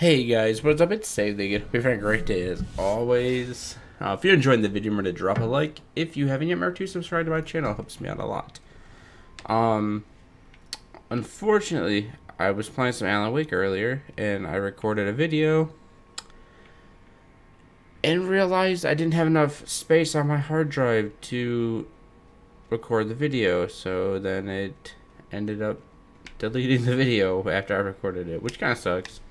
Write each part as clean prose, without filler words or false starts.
Hey guys, what's up? It's SaveTheGate. Hope you're having a great day as always. If you're enjoying the video, remember to drop a like. If you haven't yet, remember to subscribe to my channel. It helps me out a lot. Unfortunately, I was playing some Alan Wake earlier, and I recorded a video, and realized I didn't have enough space on my hard drive to record the video, so then it ended up deleting the video after I recorded it, which kind of sucks.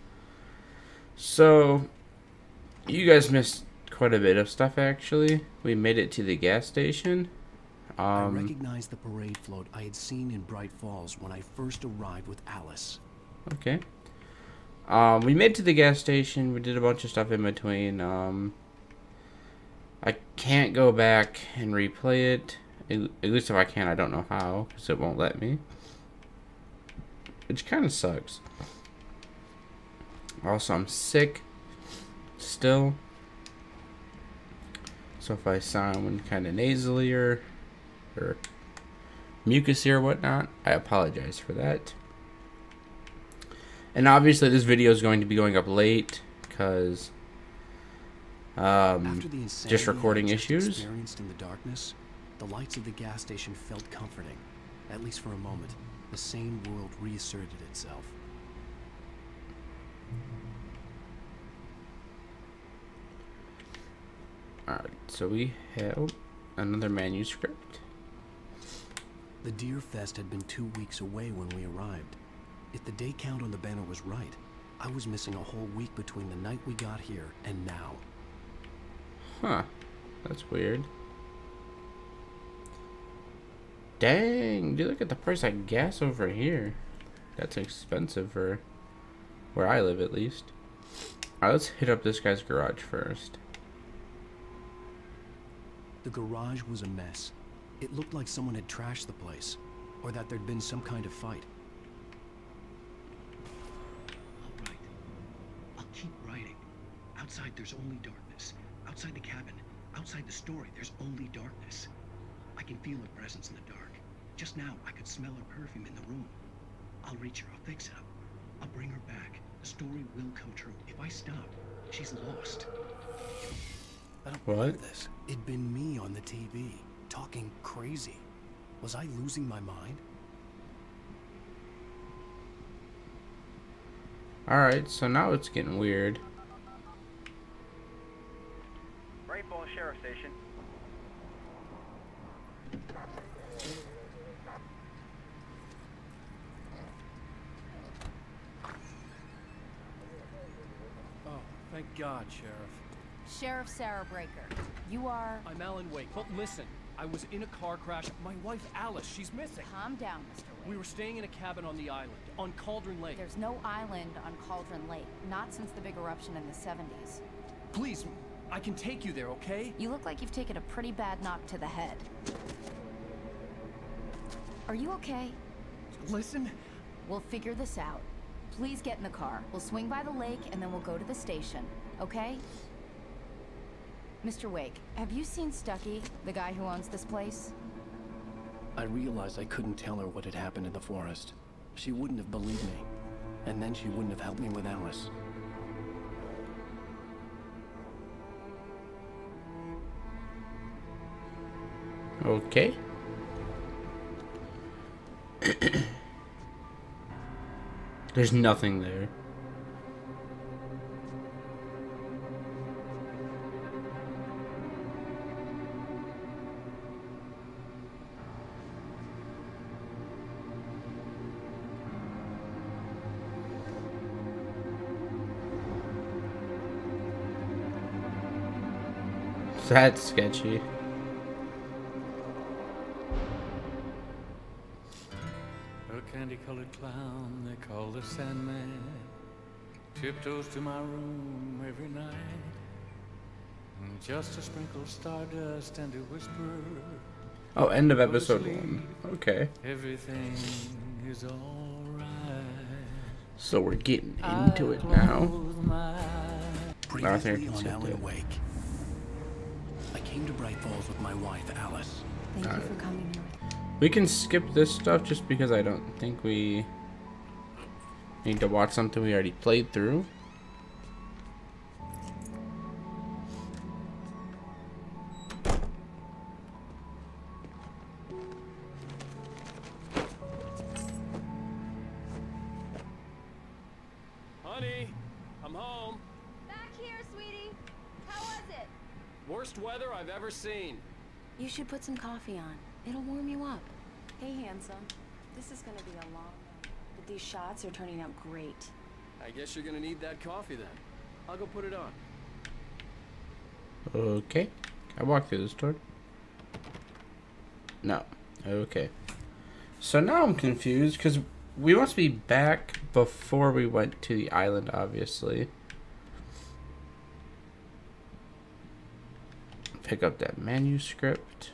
So, you guys missed quite a bit of stuff, actually. We made it to the gas station. I recognized the parade float I had seen in Bright Falls when I first arrived with Alice. Okay. We made it to the gas station. We did a bunch of stuff in between. I can't go back and replay it. At least if I can, I don't know how, because it won't let me. Which kind of sucks. Also, I'm sick still, so if I sound kind of nasally or mucusy or whatnot, I apologize for that. And obviously this video is going to be going up late because just recording issues. Experienced in the darkness, the lights of the gas station felt comforting, at least for a moment. The sane world reasserted itself. Alright, so we have another manuscript. The Deer Fest had been 2 weeks away when we arrived. If the day count on the banner was right, I was missing a whole week between the night we got here and now. Huh, that's weird. Dang, dude, look at the price of gas over here. That's expensive for where I live, at least. Alright, let's hit up this guy's garage first. The garage was a mess. It looked like someone had trashed the place, or that there'd been some kind of fight. All right. I'll keep writing. Outside there's only darkness. Outside the cabin, outside the story, there's only darkness. I can feel her presence in the dark. Just now, I could smell her perfume in the room. I'll reach her. I'll fix it up. I'll bring her back. The story will come true. If I stop, she's lost. I don't What? believe this. It'd been me on the TV, talking crazy. Was I losing my mind? Alright, so now it's getting weird. Bright Falls Sheriff Station. Oh, thank God, Sheriff. Sheriff Sarah Breaker, you are... I'm Alan Wake. But listen, I was in a car crash. My wife, Alice, she's missing. Calm down, Mr. Wake. We were staying in a cabin on the island, on Cauldron Lake. There's no island on Cauldron Lake, not since the big eruption in the 70s. Please, I can take you there, okay? You look like you've taken a pretty bad knock to the head. Are you okay? Listen. We'll figure this out. Please get in the car. We'll swing by the lake and then we'll go to the station, okay? Mr. Wake, have you seen Stucky, the guy who owns this place? I realized I couldn't tell her what had happened in the forest. She wouldn't have believed me. And then she wouldn't have helped me with Alice. Okay. There's nothing there. That's sketchy. A candy-colored clown they call the Sandman tiptoes to my room every night, just to sprinkle stardust and to whisper. Oh, end of episode 1. Okay. Everything is all right. So we're getting into it now. Previously on Alan Wake. I came to Bright Falls with my wife, Alice. Thank you for coming here. We can skip this stuff just because I don't think we need to watch something we already played through. Honey, I'm home. Back here, sweetie. How was it? Worst weather I've ever seen. You should put some coffee on. It'll warm you up. Hey, handsome. This is gonna be a long night, but these shots are turning out great. I guess you're gonna need that coffee then. I'll go put it on. Okay. I walked through this door. No. Okay. So now I'm confused because we must be back before we went to the island, obviously. Pick up that manuscript.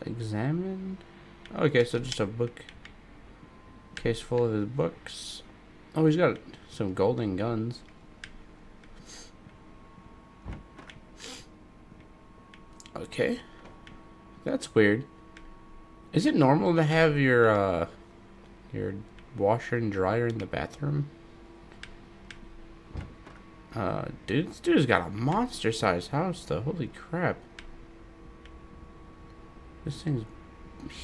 Examine. Okay, so just a book case full of his books. Oh, he's got some golden guns. Okay. That's weird. Is it normal to have your washer and dryer in the bathroom? Dude, this dude's got a monster-sized house, though. Holy crap. This thing's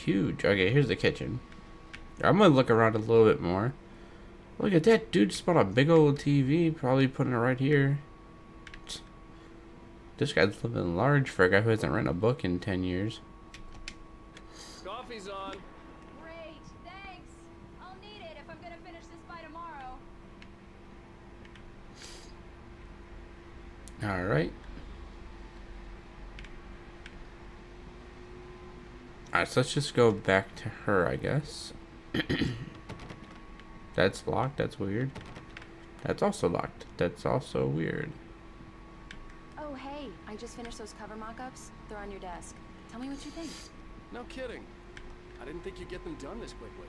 huge. Okay, here's the kitchen. I'm gonna look around a little bit more. Look at that, dude just bought a big old TV, probably putting it right here. This guy's living large for a guy who hasn't written a book in 10 years. Coffee's on. Great, thanks. I'll need it if I'm gonna finish this by tomorrow. Alright. Alright, so let's just go back to her, I guess. That's locked, that's weird. That's also locked. That's also weird. Oh, hey, I just finished those cover mock-ups. They're on your desk. Tell me what you think. No kidding. I didn't think you'd get them done this quickly.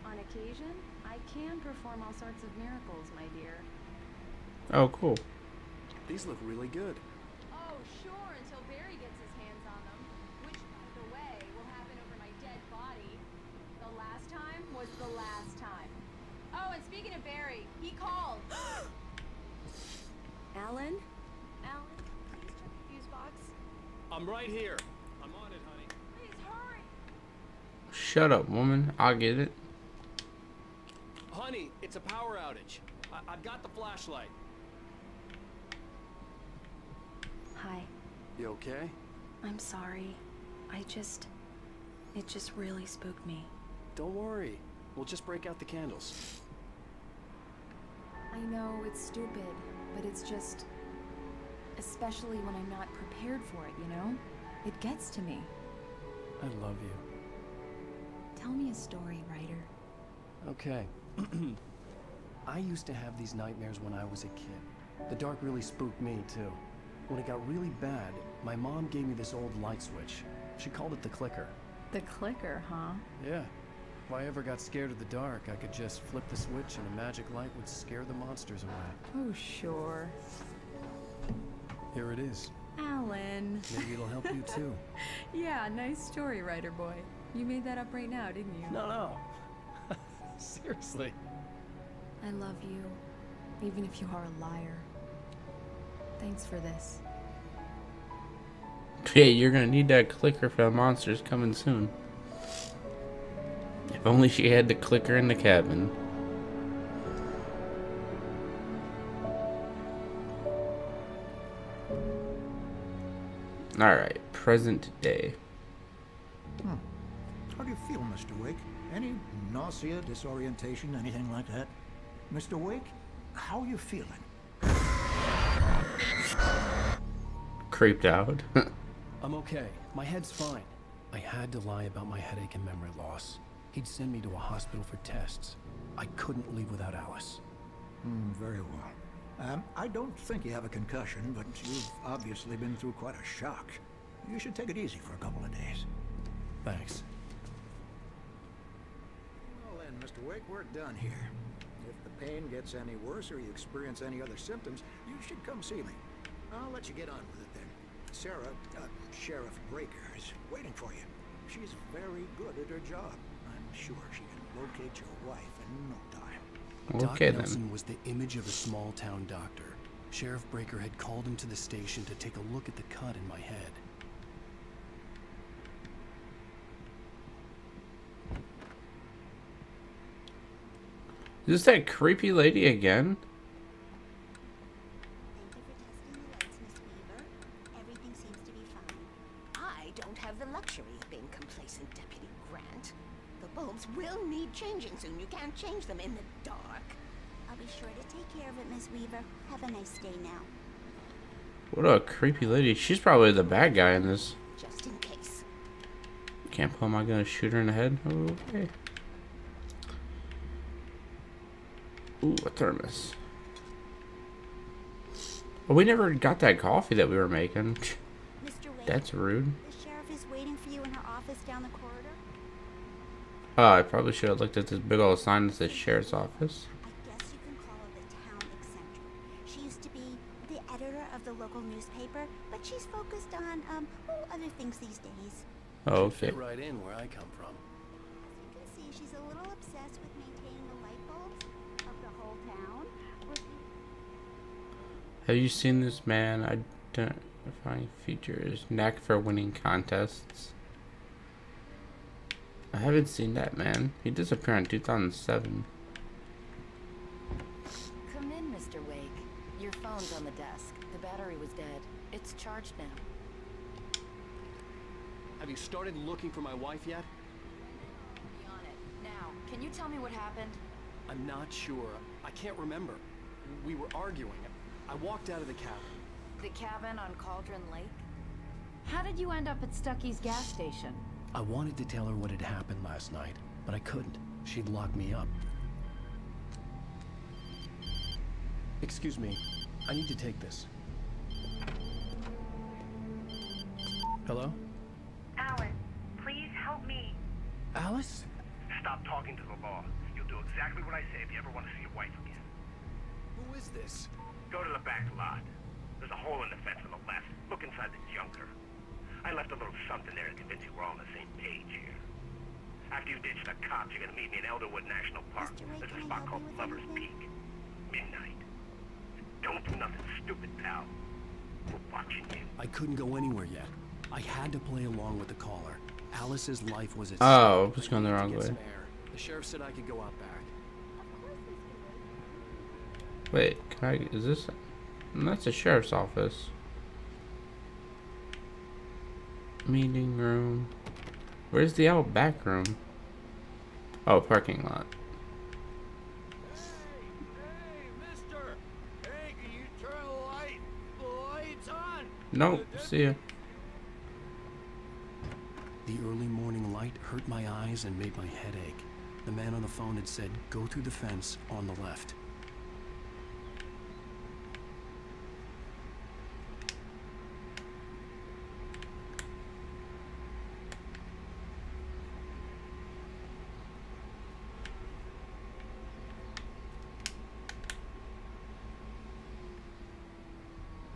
On occasion, I can perform all sorts of miracles, my dear. Oh, cool. These look really good. Oh, sure, until Barry gets his hands on them. Which, by the way, will happen over my dead body. The last time was the last time. Oh, and speaking of Barry, he called. Alan? Alan, please check the fuse box. I'm right here. I'm on it, honey. Please hurry. Shut up, woman. I'll get it. Honey, it's a power outage. I've got the flashlight. Hi. You okay? I'm sorry. It just really spooked me. Don't worry. We'll just break out the candles. I know it's stupid, but it's just... especially when I'm not prepared for it, you know? It gets to me. I love you. Tell me a story, writer. Okay. I used to have these nightmares when I was a kid. The dark really spooked me, too. When it got really bad, my mom gave me this old light switch. She called it the clicker. The clicker, huh? Yeah. If I ever got scared of the dark, I could just flip the switch and a magic light would scare the monsters away. Oh, sure. Here it is. Alan. Maybe it'll help you, too. Yeah, nice story, writer boy. You made that up right now, didn't you? No. Seriously. I love you, even if you are a liar. Thanks for this. Hey, you're gonna need that clicker for the monsters coming soon. If only she had the clicker in the cabin. Alright, present day. How do you feel, Mr. Wake? Any nausea, disorientation, anything like that? Mr. Wake, how are you feeling? Creeped out. I'm okay. My head's fine. I had to lie about my headache and memory loss. He'd send me to a hospital for tests. I couldn't leave without Alice. Very well. I don't think you have a concussion, but you've obviously been through quite a shock. You should take it easy for a couple of days. Thanks. Well then, Mr. Wake, we're done here. If the pain gets any worse or you experience any other symptoms, you should come see me. I'll let you get on with it then. Sarah, Sheriff Breaker, is waiting for you. She's very good at her job. I'm sure she can locate your wife in no time. Okay, Doc Nelson then. was the image of a small-town doctor. Sheriff Breaker had called him to the station to take a look at the cut in my head. Is this that creepy lady again? Thank you for testing the lights, Miss Weaver. Everything seems to be fine. I don't have the luxury of being complacent, Deputy Grant. The bulbs will need changing soon. You can't change them in the dark. I'll be sure to take care of it, Miss Weaver. Have a nice day now. What a creepy lady. She's probably the bad guy in this. Just in case. Can't pull my gun and shoot her in the head. Okay. Ooh, a thermos. Well, we never got that coffee that we were making. Mr. Wade, That's rude. the sheriff is waiting for you in her office down the corridor. Oh, I probably should have looked at this big old sign that says sheriff's office. I guess you can call her the town eccentric. She used to be the editor of the local newspaper, but she's focused on, other things these days. Oh, Should okay. fit right in where I come from. You can see she's a little obsessed with maintaining the light bulbs of the whole town. Have you seen this man identifying features? Knack for winning contests. I haven't seen that man. He disappeared in 2007. Come in, Mr. Wake. Your phone's on the desk. The battery was dead. It's charged now. Have you started looking for my wife yet? Be on it. Now, can you tell me what happened? I'm not sure. I can't remember. We were arguing. I walked out of the cabin. The cabin on Cauldron Lake? How did you end up at Stucky's gas station? I wanted to tell her what had happened last night, but I couldn't. She'd locked me up. Excuse me. I need to take this. Hello? Alice, please help me. Alice? Stop talking to the law. You'll do exactly what I say if you ever want to see your wife again. Who is this? Go to the back lot. There's a hole in the fence on the left. Look inside the junker. I left a little something there to convince you we're all on the same page here. After you ditch the cops, you're gonna meet me in Elderwood National Park. Mr. Wade, There's a can I spot help called you with Lover's anything? Peak. Midnight. Don't do nothing stupid, pal. We're watching you. I couldn't go anywhere yet. I had to play along with the caller. Alice's life was at stake. Oh, I was going the I needed to wrong get way. some air. The sheriff said I could go out back. Wait, can I? Is this? That's the sheriff's office. Meeting room. Where's the out back room? Oh, parking lot. Hey, mister! Hey, can you turn the lights on? Nope, see ya. The early morning light hurt my eyes and made my head ache. The man on the phone had said, go through the fence on the left.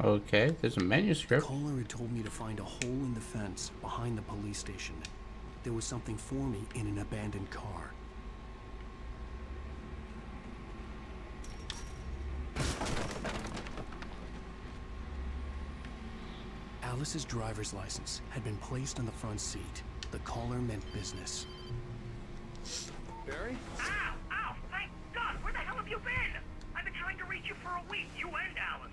Okay, there's a The manuscript. caller had told me to find a hole in the fence behind the police station. There was something for me in an abandoned car. Alice's driver's license had been placed on the front seat. The caller meant business. Barry? Ow! Ow! Thank God! Where the hell have you been? I've been trying to reach you for a week. You and Alice.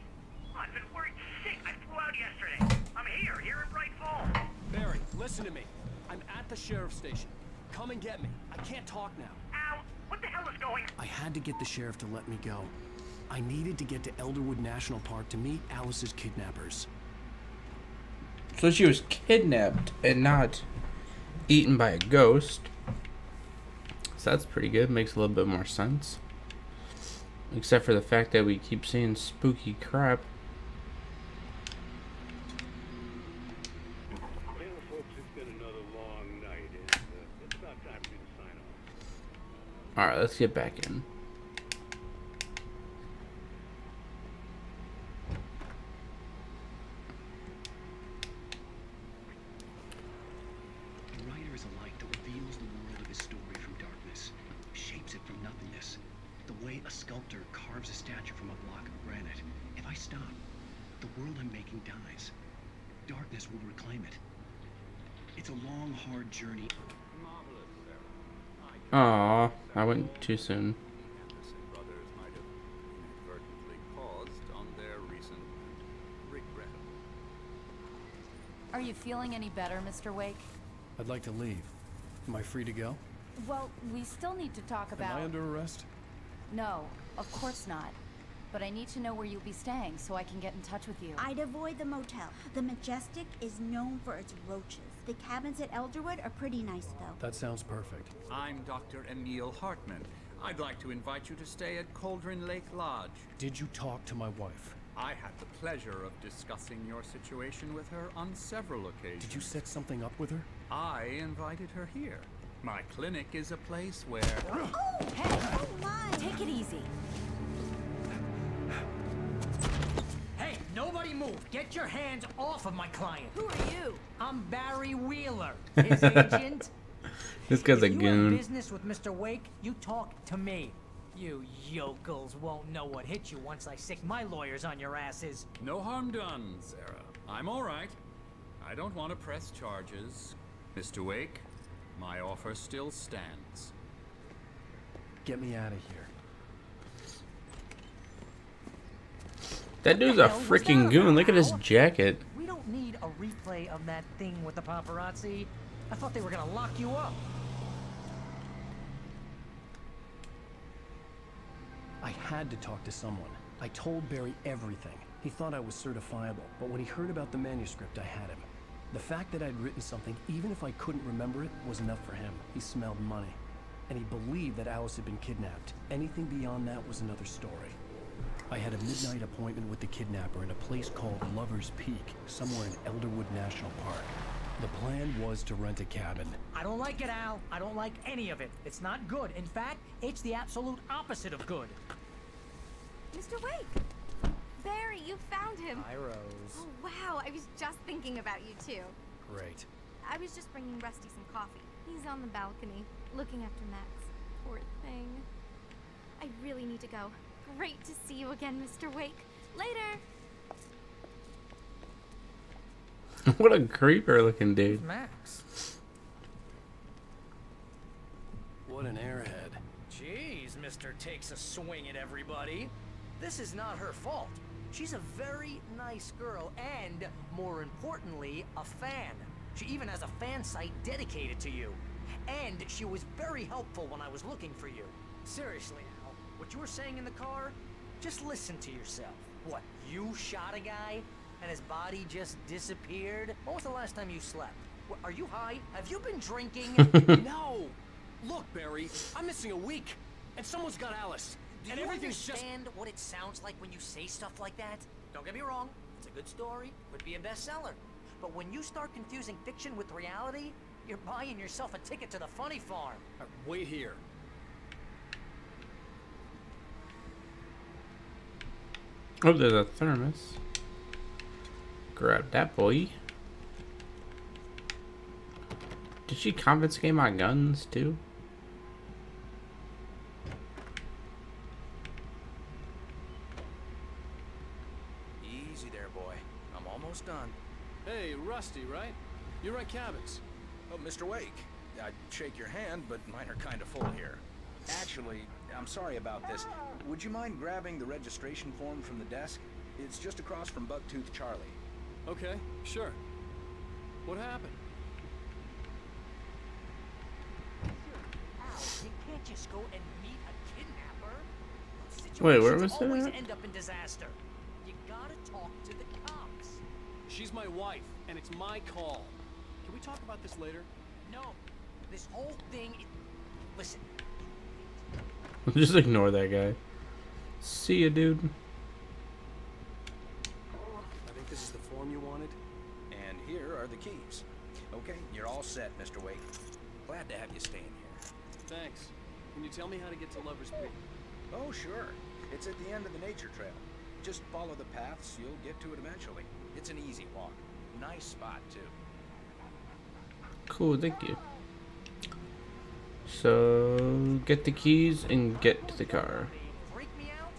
I've been worried sick. I flew out yesterday. I'm here in Bright Falls. Barry, listen to me. I'm at the sheriff's station. Come and get me. I can't talk now. Ow! What the hell is going on? I had to get the sheriff to let me go. I needed to get to Elderwood National Park to meet Alice's kidnappers. So she was kidnapped and not eaten by a ghost. So that's pretty good. Makes a little bit more sense. Except for the fact that we keep seeing spooky crap. Well, folks, it's been another long night, and it's about time for you to sign off. Alright, let's get back in. A writer is a light that reveals the world of his story from darkness, shapes it from nothingness. The way a sculptor carves a statue from a block of granite. If I stop, the world I'm making dies. Darkness will reclaim it. It's a long, hard journey. Aw, I went too soon. you feeling any better, Mr. Wake? I'd like to leave. Am I free to go? Well, we still need to talk about... Am I under arrest? No, of course not. But I need to know where you'll be staying so I can get in touch with you. I'd avoid the motel. The Majestic is known for its roaches. The cabins at Elderwood are pretty nice, though. That sounds perfect. I'm Dr. Emil Hartman. I'd like to invite you to stay at Cauldron Lake Lodge. Did you talk to my wife? I had the pleasure of discussing your situation with her on several occasions. Did you set something up with her? I invited her here. My clinic is a place where... Oh! Hey! Oh my! Take it easy. Hey, nobody move! Get your hands off of my client! Who are you? I'm Barry Wheeler, his agent. This guy's a If you goon. have business with Mr. Wake, you talk to me. You yokels won't know what hit you once I sick my lawyers on your asses. No harm done, Sarah. I'm all right. I don't want to press charges. Mr. Wake, my offer still stands. Get me out of here. That dude's a freaking goon. Look at his jacket. We don't need a replay of that thing with the paparazzi. I thought they were gonna lock you up. I had to talk to someone. I told Barry everything. He thought I was certifiable, but when he heard about the manuscript, I had him. The fact that I'd written something, even if I couldn't remember it, was enough for him. He smelled money. And he believed that Alice had been kidnapped. Anything beyond that was another story. I had a midnight appointment with the kidnapper in a place called Lover's Peak, somewhere in Elderwood National Park. The plan was to rent a cabin. I don't like it, Al. I don't like any of it. It's not good. In fact, it's the absolute opposite of good. Mr. Wake! Barry, you found him. Hi, Rose. Oh, wow. I was just thinking about you, too. Great. I was just bringing Rusty some coffee. He's on the balcony, looking after Max. Poor thing. I really need to go. Great to see you again, Mr. Wake. Later! What a creeper looking dude. Max. What an airhead. Jeez, Mr. Takes a swing at everybody. This is not her fault. She's a very nice girl and, more importantly, a fan. She even has a fan site dedicated to you. And she was very helpful when I was looking for you. Seriously, Al, what you were saying in the car, just listen to yourself. What, you shot a guy and his body just disappeared? When was the last time you slept? What, are you high? Have you been drinking? No! Look, Barry, I'm missing a week, and someone's got Alice. Do and you everything's understand what it sounds like when you say stuff like that? Don't get me wrong, it's a good story, could be a bestseller. But when you start confusing fiction with reality, you're buying yourself a ticket to the funny farm. Wait here. Oh, there's a thermos. Grab that boy. Did she confiscate my guns too? Easy there, boy. I'm almost done. Hey, Rusty, right? You rent cabins. Oh, Mr. Wake. I'd shake your hand, but mine are kind of full here. Actually, I'm sorry about this. Would you mind grabbing the registration form from the desk? It's just across from Bucktooth Charlie. Okay, sure. What happened? Al, you can't just go and meet a kidnapper. Wait, where was always that? end up in disaster. You gotta talk to the cops. She's my wife, and it's my call. Can we talk about this later? No, this whole thing is... Listen. Just ignore that guy. See ya, dude. I think this is the form you wanted. And here are the keys. Okay, you're all set, Mr. Wake. Glad to have you staying here. Thanks. Can you tell me how to get to Lover's Peak? Oh, sure. It's at the end of the nature trail. Just follow the paths, you'll get to it eventually. It's an easy walk. Nice spot, too. Cool, thank you. So, get the keys and get to the car. Freak me out?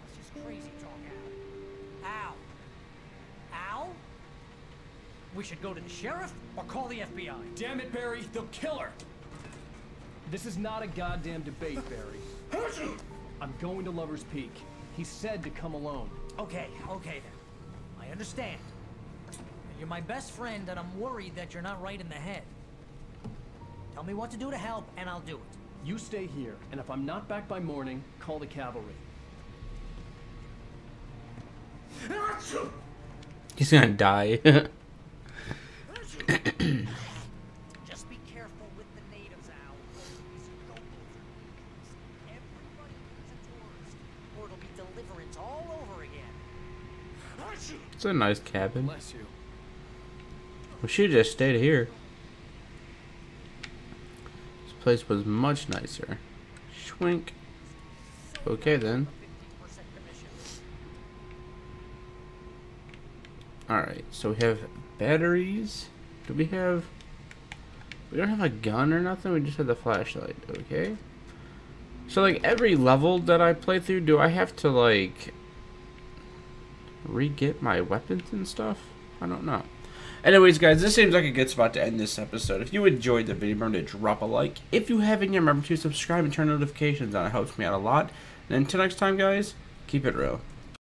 It's just crazy talk, Al. Al? We should go to the sheriff or call the FBI. Damn it, Barry, they'll kill her. This is not a goddamn debate, Barry. I'm going to Lover's Peak. He said to come alone. Okay, okay then. I understand. You're my best friend, and I'm worried that you're not right in the head. Tell me what to do to help, and I'll do it. You stay here, and if I'm not back by morning, call the cavalry. He's gonna die. Just be careful with the natives, Al. These locals are everybody is a tourist, or it'll be deliverance all over again. It's a nice cabin. Bless you. We should have just stayed here. This place was much nicer. Schwink. Okay then. Alright, so we have batteries. Do we have... We don't have a gun or nothing, we just have the flashlight. Okay. So like every level that I play through, do I have to like... re-get my weapons and stuff? I don't know. Anyways, guys, this seems like a good spot to end this episode. If you enjoyed the video, remember to drop a like. If you haven't yet, remember to subscribe and turn notifications on. It helps me out a lot. And until next time, guys, keep it real.